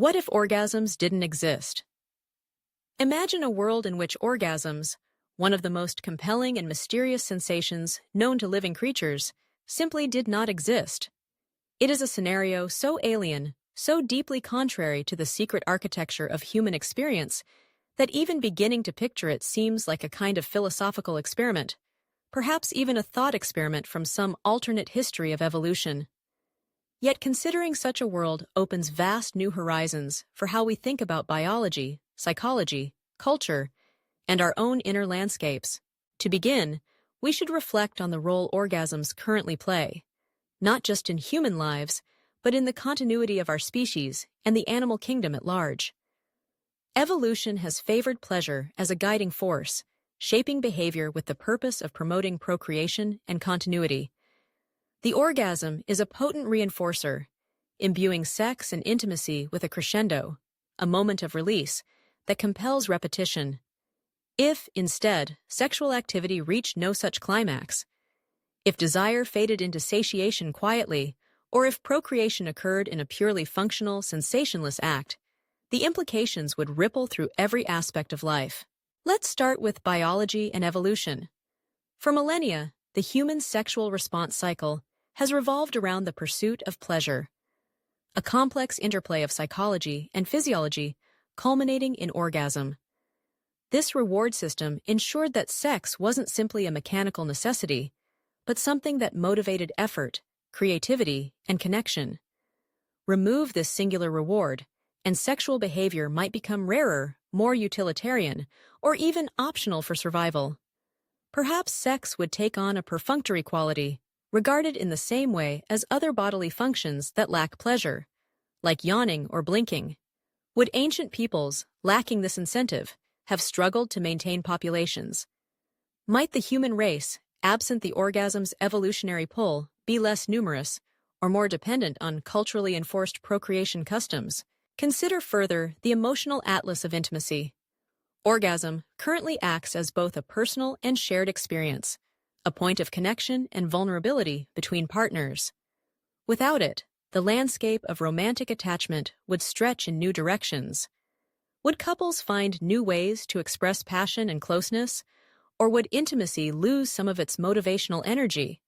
What if orgasms didn't exist? Imagine a world in which orgasms, one of the most compelling and mysterious sensations known to living creatures, simply did not exist. It is a scenario so alien, so deeply contrary to the secret architecture of human experience, that even beginning to picture it seems like a kind of philosophical experiment, perhaps even a thought experiment from some alternate history of evolution. Yet considering such a world opens vast new horizons for how we think about biology, psychology, culture, and our own inner landscapes. To begin, we should reflect on the role orgasms currently play, not just in human lives, but in the continuity of our species and the animal kingdom at large. Evolution has favored pleasure as a guiding force, shaping behavior with the purpose of promoting procreation and continuity. The orgasm is a potent reinforcer, imbuing sex and intimacy with a crescendo, a moment of release, that compels repetition. If, instead, sexual activity reached no such climax, if desire faded into satiation quietly, or if procreation occurred in a purely functional, sensationless act, the implications would ripple through every aspect of life. Let's start with biology and evolution. For millennia, the human sexual response cycle has revolved around the pursuit of pleasure, a complex interplay of psychology and physiology culminating in orgasm. This reward system ensured that sex wasn't simply a mechanical necessity, but something that motivated effort, creativity, and connection. Remove this singular reward, and sexual behavior might become rarer, more utilitarian, or even optional for survival. Perhaps sex would take on a perfunctory quality, regarded in the same way as other bodily functions that lack pleasure, like yawning or blinking. Would ancient peoples, lacking this incentive, have struggled to maintain populations? Might the human race, absent the orgasm's evolutionary pull, be less numerous or more dependent on culturally enforced procreation customs? Consider further the emotional atlas of intimacy. Orgasm currently acts as both a personal and shared experience, a point of connection and vulnerability between partners. Without it, the landscape of romantic attachment would stretch in new directions. Would couples find new ways to express passion and closeness, or would intimacy lose some of its motivational energy?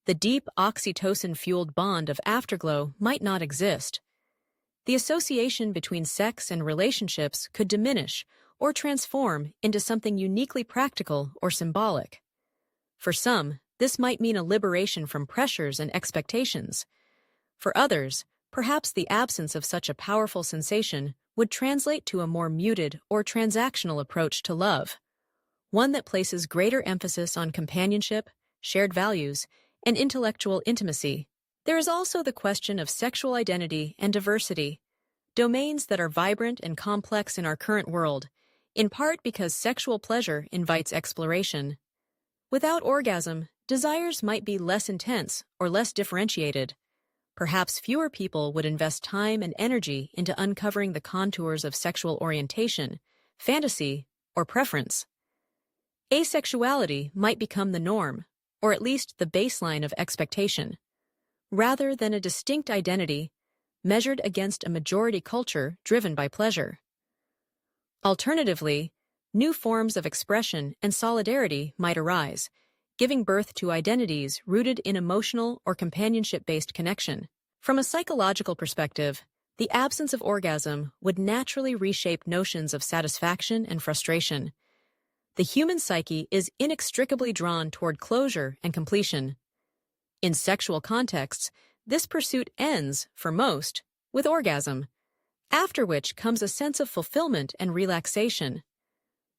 The deep oxytocin-fueled bond of afterglow might not exist. The association between sex and relationships could diminish or transform into something uniquely practical or symbolic. For some, this might mean a liberation from pressures and expectations. For others, perhaps the absence of such a powerful sensation would translate to a more muted or transactional approach to love, one that places greater emphasis on companionship, shared values, and intellectual intimacy. There is also the question of sexual identity and diversity, domains that are vibrant and complex in our current world, in part because sexual pleasure invites exploration. Without orgasm, desires might be less intense or less differentiated. Perhaps fewer people would invest time and energy into uncovering the contours of sexual orientation, fantasy, or preference. Asexuality might become the norm, or at least the baseline of expectation, rather than a distinct identity measured against a majority culture driven by pleasure. Alternatively, new forms of expression and solidarity might arise, giving birth to identities rooted in emotional or companionship-based connection. From a psychological perspective, the absence of orgasm would naturally reshape notions of satisfaction and frustration. The human psyche is inextricably drawn toward closure and completion. In sexual contexts, this pursuit ends, for most, with orgasm, after which comes a sense of fulfillment and relaxation.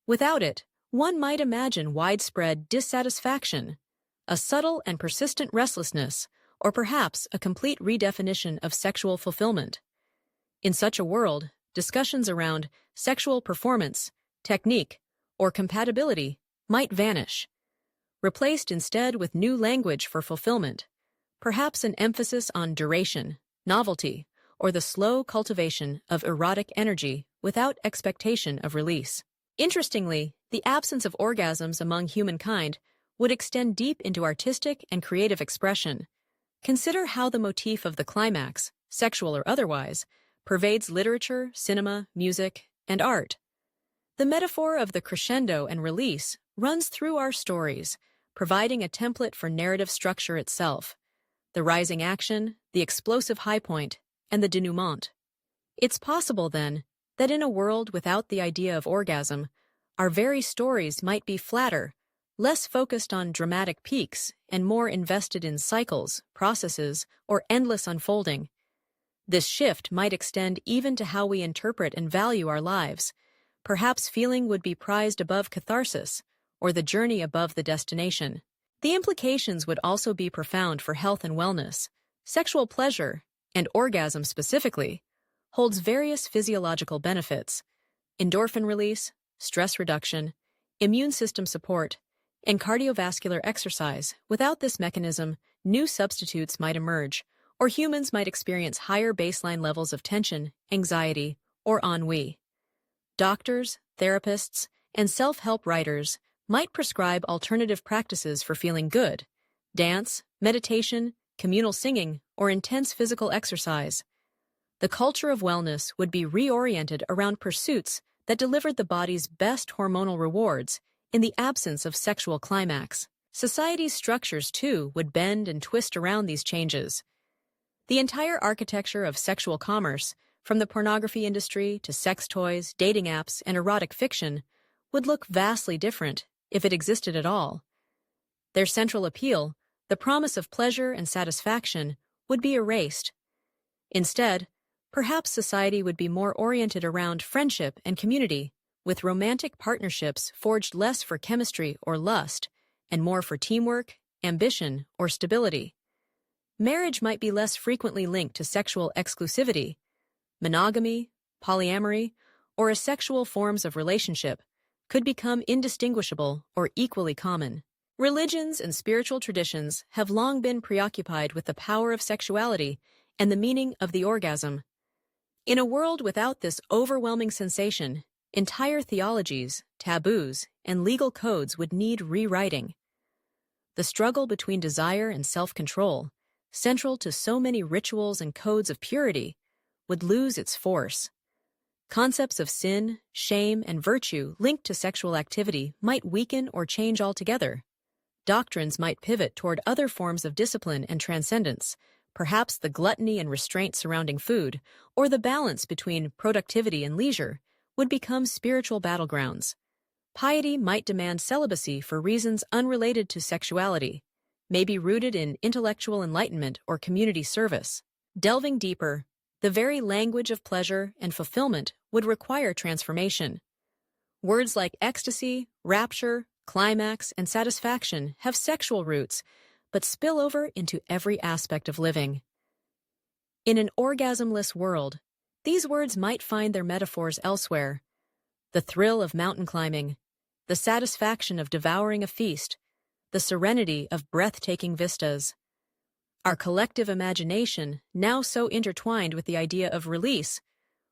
Without it, one might imagine widespread dissatisfaction, a subtle and persistent restlessness, or perhaps a complete redefinition of sexual fulfillment. In such a world, discussions around sexual performance, technique, or compatibility might vanish, replaced instead with new language for fulfillment, perhaps an emphasis on duration, novelty, or the slow cultivation of erotic energy without expectation of release. Interestingly, the absence of orgasms among humankind would extend deep into artistic and creative expression. Consider how the motif of the climax, sexual or otherwise, pervades literature, cinema, music, and art. The metaphor of the crescendo and release runs through our stories, providing a template for narrative structure itself: the rising action, the explosive high point, and the denouement. It's possible, then, that in a world without the idea of orgasm, our very stories might be flatter, less focused on dramatic peaks, and more invested in cycles, processes, or endless unfolding. This shift might extend even to how we interpret and value our lives. Perhaps feeling would be prized above catharsis, or the journey above the destination. The implications would also be profound for health and wellness. Sexual pleasure, and orgasm specifically, holds various physiological benefits: endorphin release, stress reduction, immune system support, and cardiovascular exercise. Without this mechanism, new substitutes might emerge, or humans might experience higher baseline levels of tension, anxiety, or ennui. Doctors, therapists, and self-help writers might prescribe alternative practices for feeling good: dance, meditation, communal singing, or intense physical exercise. The culture of wellness would be reoriented around pursuits that delivered the body's best hormonal rewards in the absence of sexual climax. Society's structures, too, would bend and twist around these changes. The entire architecture of sexual commerce, from the pornography industry to sex toys, dating apps, and erotic fiction, would look vastly different if it existed at all. Their central appeal, the promise of pleasure and satisfaction, would be erased. Instead, perhaps society would be more oriented around friendship and community, with romantic partnerships forged less for chemistry or lust, and more for teamwork, ambition, or stability. Marriage might be less frequently linked to sexual exclusivity. Monogamy, polyamory, or asexual forms of relationship could become indistinguishable or equally common. Religions and spiritual traditions have long been preoccupied with the power of sexuality and the meaning of the orgasm. In a world without this overwhelming sensation, entire theologies, taboos, and legal codes would need rewriting. The struggle between desire and self-control, central to so many rituals and codes of purity, would lose its force. Concepts of sin, shame, and virtue linked to sexual activity might weaken or change altogether. Doctrines might pivot toward other forms of discipline and transcendence, perhaps the gluttony and restraint surrounding food, or the balance between productivity and leisure, would become spiritual battlegrounds. Piety might demand celibacy for reasons unrelated to sexuality, maybe rooted in intellectual enlightenment or community service. Delving deeper, the very language of pleasure and fulfillment would require transformation. Words like ecstasy, rapture, climax, and satisfaction have sexual roots, but spill over into every aspect of living. In an orgasmless world, these words might find their metaphors elsewhere: the thrill of mountain climbing, the satisfaction of devouring a feast, the serenity of breathtaking vistas. Our collective imagination, now so intertwined with the idea of release,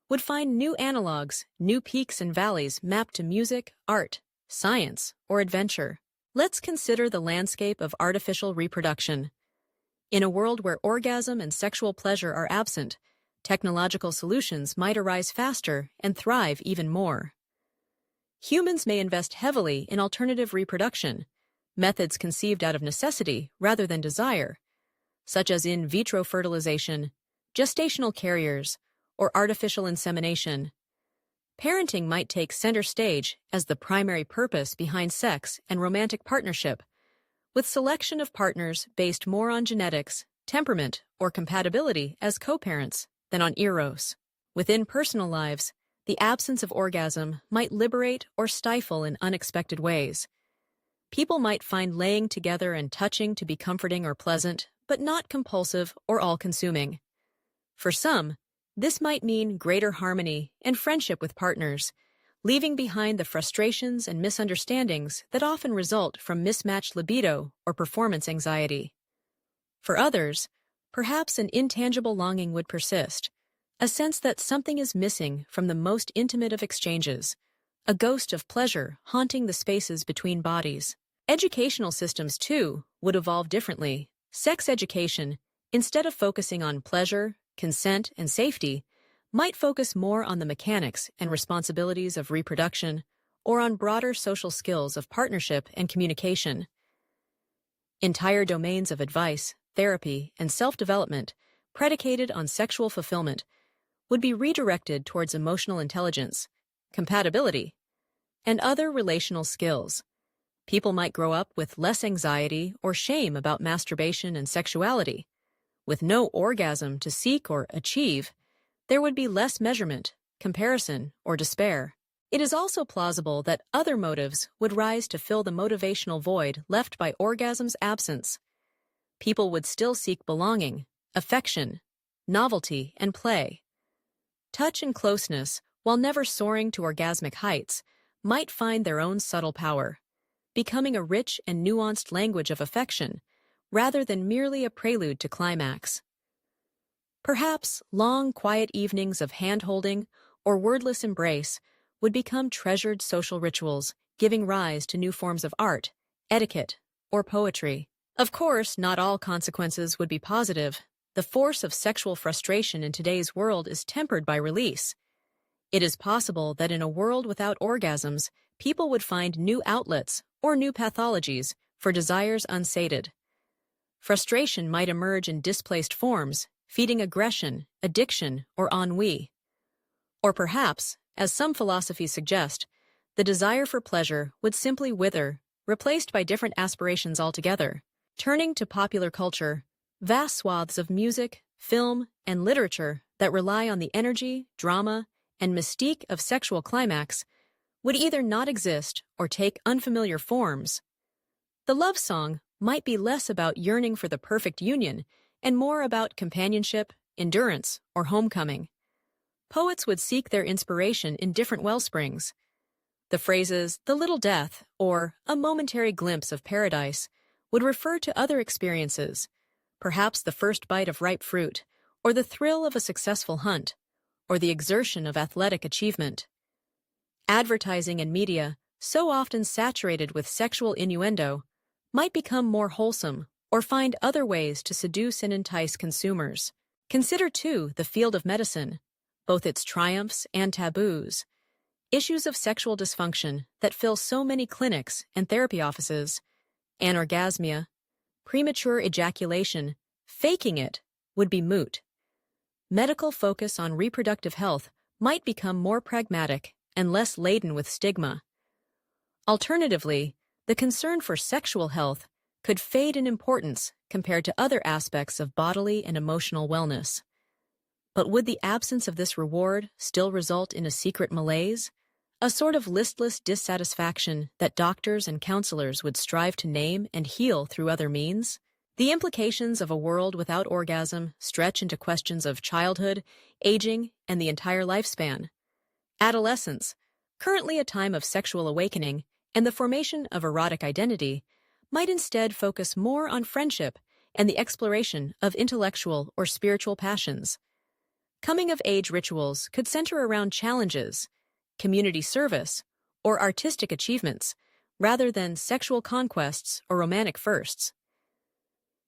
would find new analogues, new peaks and valleys mapped to music, art, science, or adventure. Let's consider the landscape of artificial reproduction. In a world where orgasm and sexual pleasure are absent, technological solutions might arise faster and thrive even more. Humans may invest heavily in alternative reproduction, methods conceived out of necessity rather than desire, such as in vitro fertilization, gestational carriers, or artificial insemination. Parenting might take center stage as the primary purpose behind sex and romantic partnership, with selection of partners based more on genetics, temperament, or compatibility as co-parents than on eros. Within personal lives, the absence of orgasm might liberate or stifle in unexpected ways. People might find laying together and touching to be comforting or pleasant, but not compulsive or all-consuming. For some, this might mean greater harmony and friendship with partners, leaving behind the frustrations and misunderstandings that often result from mismatched libido or performance anxiety. For others, perhaps an intangible longing would persist, a sense that something is missing from the most intimate of exchanges, a ghost of pleasure haunting the spaces between bodies. Educational systems, too, would evolve differently. Sex education, instead of focusing on pleasure, consent, and safety, might focus more on the mechanics and responsibilities of reproduction or on broader social skills of partnership and communication. Entire domains of advice, therapy, and self-development predicated on sexual fulfillment would be redirected towards emotional intelligence, compatibility, and other relational skills. People might grow up with less anxiety or shame about masturbation and sexuality. With no orgasm to seek or achieve, there would be less measurement, comparison, or despair. It is also plausible that other motives would rise to fill the motivational void left by orgasm's absence. People would still seek belonging, affection, novelty, and play. Touch and closeness, while never soaring to orgasmic heights, might find their own subtle power, becoming a rich and nuanced language of affection, rather than merely a prelude to climax. Perhaps long, quiet evenings of hand-holding or wordless embrace would become treasured social rituals, giving rise to new forms of art, etiquette, or poetry. Of course, not all consequences would be positive. The force of sexual frustration in today's world is tempered by release. It is possible that in a world without orgasms, people would find new outlets or new pathologies for desires unsated. Frustration might emerge in displaced forms, feeding aggression, addiction, or ennui. Or perhaps, as some philosophies suggest, the desire for pleasure would simply wither, replaced by different aspirations altogether. Turning to popular culture, vast swaths of music, film, and literature that rely on the energy, drama, and mystique of sexual climax would either not exist or take unfamiliar forms. The love song might be less about yearning for the perfect union and more about companionship, endurance, or homecoming. Poets would seek their inspiration in different wellsprings. The phrases, "the little death," or "a momentary glimpse of paradise," would refer to other experiences, perhaps the first bite of ripe fruit, or the thrill of a successful hunt, or the exertion of athletic achievement. Advertising and media, so often saturated with sexual innuendo, might become more wholesome or find other ways to seduce and entice consumers. Consider, too, the field of medicine, both its triumphs and taboos. Issues of sexual dysfunction that fill so many clinics and therapy offices, anorgasmia, premature ejaculation, faking it, would be moot. Medical focus on reproductive health might become more pragmatic and less laden with stigma. Alternatively, the concern for sexual health could fade in importance compared to other aspects of bodily and emotional wellness. But would the absence of this reward still result in a secret malaise, a sort of listless dissatisfaction that doctors and counselors would strive to name and heal through other means? The implications of a world without orgasm stretch into questions of childhood, aging, and the entire lifespan. Adolescence, currently a time of sexual awakening and the formation of erotic identity, might instead focus more on friendship and the exploration of intellectual or spiritual passions. Coming-of-age rituals could center around challenges, community service, or artistic achievements, rather than sexual conquests or romantic firsts.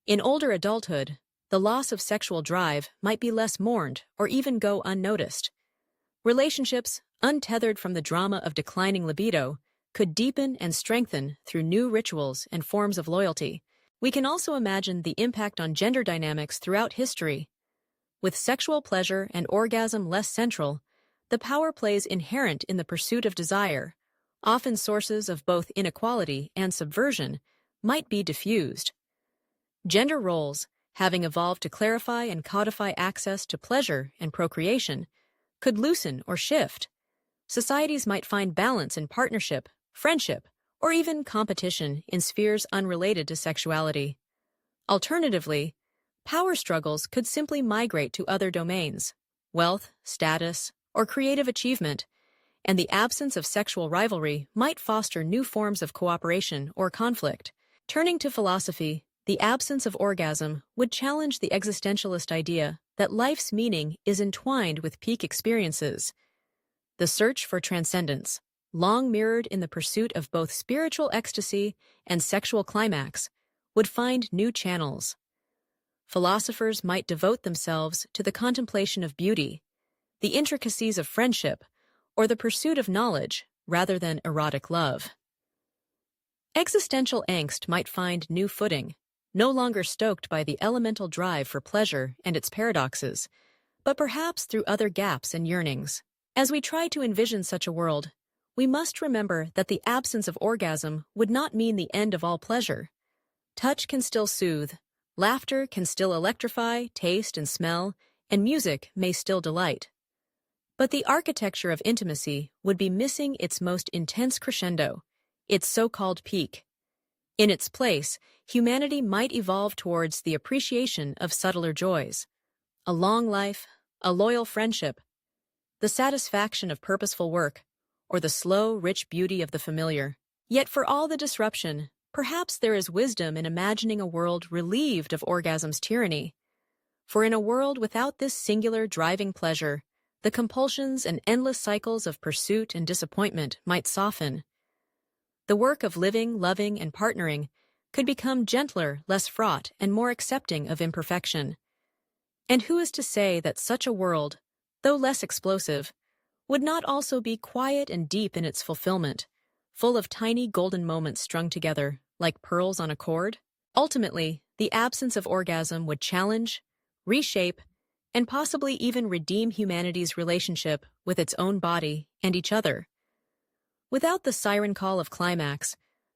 In older adulthood, the loss of sexual drive might be less mourned or even go unnoticed. Relationships, untethered from the drama of declining libido, could deepen and strengthen through new rituals and forms of loyalty. We can also imagine the impact on gender dynamics throughout history. With sexual pleasure and orgasm less central, the power plays inherent in the pursuit of desire, often sources of both inequality and subversion, might be diffused. Gender roles, having evolved to clarify and codify access to pleasure and procreation, could loosen or shift. Societies might find balance in partnership, friendship, or even competition in spheres unrelated to sexuality. Alternatively, power struggles could simply migrate to other domains, wealth, status, or creative achievement, and the absence of sexual rivalry might foster new forms of cooperation or conflict. Turning to philosophy, the absence of orgasm would challenge the existentialist idea that life's meaning is entwined with peak experiences. The search for transcendence, long mirrored in the pursuit of both spiritual ecstasy and sexual climax, would find new channels. Philosophers might devote themselves to the contemplation of beauty, the intricacies of friendship, or the pursuit of knowledge rather than erotic love. Existential angst might find new footing, no longer stoked by the elemental drive for pleasure and its paradoxes, but perhaps through other gaps and yearnings. As we try to envision such a world, we must remember that the absence of orgasm would not mean the end of all pleasure. Touch can still soothe, laughter can still electrify, taste and smell, and music may still delight. But the architecture of intimacy would be missing its most intense crescendo, its so-called peak. In its place, humanity might evolve towards the appreciation of subtler joys, a long life, a loyal friendship, the satisfaction of purposeful work, or the slow, rich beauty of the familiar. Yet for all the disruption, perhaps there is wisdom in imagining a world relieved of orgasm's tyranny. For in a world without this singular driving pleasure, the compulsions and endless cycles of pursuit and disappointment might soften. The work of living, loving, and partnering could become gentler, less fraught, and more accepting of imperfection. And who is to say that such a world, though less explosive, would not also be quiet and deep in its fulfillment, full of tiny golden moments strung together, like pearls on a cord? Ultimately, the absence of orgasm would challenge, reshape, and possibly even redeem humanity's relationship with its own body and each other. Without the siren call of climax,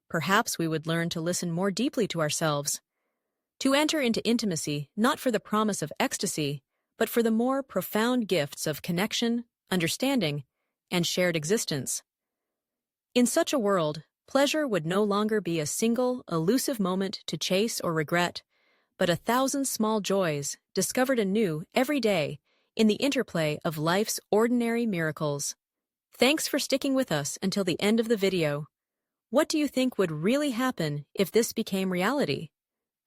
perhaps we would learn to listen more deeply to ourselves, to enter into intimacy not for the promise of ecstasy, but for the more profound gifts of connection, understanding, and shared existence. In such a world, pleasure would no longer be a single, elusive moment to chase or regret, but 1,000 small joys discovered anew every day in the interplay of life's ordinary miracles. Thanks for sticking with us until the end of the video. What do you think would really happen if this became reality?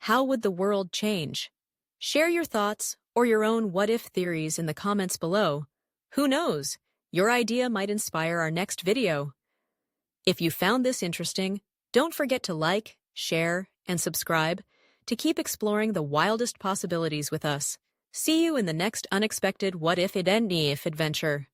How would the world change? Share your thoughts or your own what-if theories in the comments below. Who knows? Your idea might inspire our next video. If you found this interesting, don't forget to like, share, and subscribe to keep exploring the wildest possibilities with us. See you in the next unexpected what-if adventure.